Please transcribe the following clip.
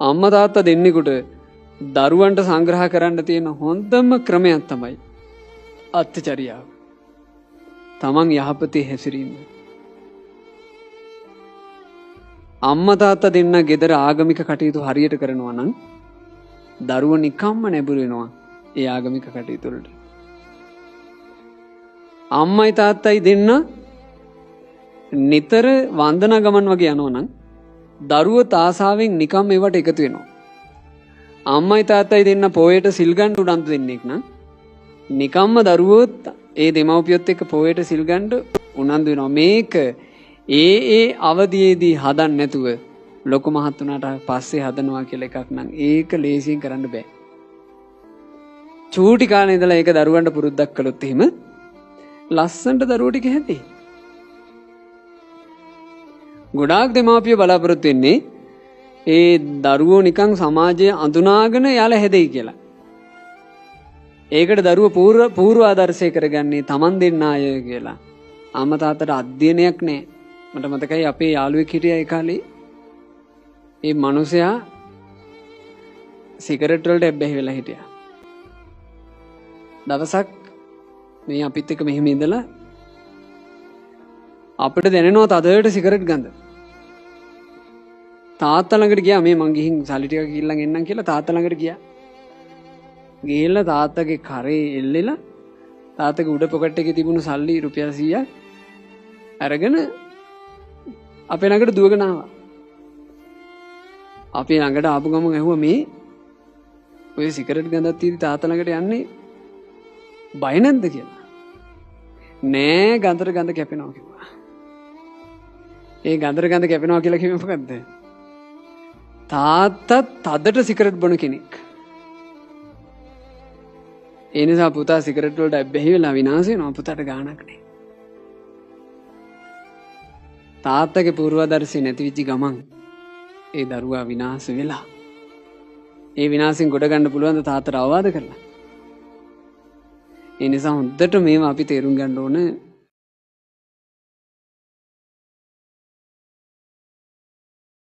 අම්මා තාත්තා දෙන්නෙකුට දරුවන්ට සංග්‍රහ කරන්න තියෙන හොඳම ක්‍රමයක් තමයි අත්චරියාව. තමන් යහපතේ හැසිරීම. අම්මා තාත්තා දෙන්න ගෙදර ආගමික කටයුතු හරියට කරනවා නම් දරුවෝ නිකම්ම නැඹුරු වෙනවා ඒ ආගමික කටයුතු වලට. අම්මයි තාත්තයි දෙන්න නිතර වන්දනා ගමන් වගේ යනවා නම් දරුවෝ තාසාවෙන් නිකම් ඒවට එකතු වෙනවා. අම්මයි තාත්තයි දෙන්න පොයට සිල් ගන්න උනන්දු දෙන්නෙක් නම් නිකම්ම දරුවෝ ඒ දෙමව්පියොත් එක්ක පොයට සිල් ගන්න උනන්දු වෙනවා. මේක ඒ අවදියේදී හදන්න නැතුව ලොකු මහත් වුණාට පස්සේ හදනවා කියලා එකක් නම් ඒක ලේසියෙන් කරන්න බෑ. චූටි කාලේ ඉඳලා ඒක දරුවන්ට පුරුද්දක් කළොත් එහෙම ලස්සනට දරුවෝ ටික හැදේ. ගොඩාක් දෙමාපියෝ බලාපොරොත්තු වෙන්නේ ඒ දරුවෝ නිකන් සමාජයේ අඳුනාගෙන යාලා හැදෙයි කියලා. ඒකට දරුවෝ පූර්ව ආදර්ශය කරගන්නේ Taman දෙන්න අය කියලා. අම්මා තාත්තට අධ්‍යයනයක් නැහැ. මට මතකයි අපේ යාළුවෙක් හිටියා ඒ කාලේ. ඒ මිනිසයා සිගරට් වලට ඇබ්බැහි වෙලා හිටියා. දවසක් මේ අපිත් එක්ක මෙහෙම ඉඳලා අපිට දැනෙනවා තදට සිගරට් ගඳ. තාත්තා ළඟට ගියා මේ මං ගිහින් සල්ලි ටිකක් ගිහිල්ලා එන්නම් කියලා තාත්තා ළඟට ගියා. ගිහිල්ලා තාත්තගේ කරේ එල්ලෙලා තාත්තගේ උඩ පොකට් එකේ තිබුණු සල්ලි රුපියල් 100ක් අරගෙන අපේ ළඟට දුවගෙන ආවා. අපි ළඟට ආපු ගමන් ඇහුවා මේ ඔය සිගරට් ගඳක් තියෙදි තාත්තා ළඟට යන්නේ බය නැද්ද කියලා. නෑ ගඳට ගඳ කැපෙනවා කිව්වා. ඒ ගඳට ගඳ කැපෙනවා කියලා කිව්වෙ මොකද්ද? තාත්තා තදට සිගරට් බොන කෙනෙක්. ඒ නිසා පුතා සිගරට් වලට ඇබ්බැහි වෙලා විනාශ වෙනවා. පුතාට ගාණක් නෑ. තාත්තගේ පූර්වාදර්ශය නැති වෙච්ච ගමන් ඒ දරුවා විනාශ වෙලා. ඒ විනාශෙන් ගොඩ ගන්න පුළුවන් ද තාත්තට අවවාද කරලා. ඒ නිසා හොඳට මේවා අපි තේරුම් ගන්න ඕන.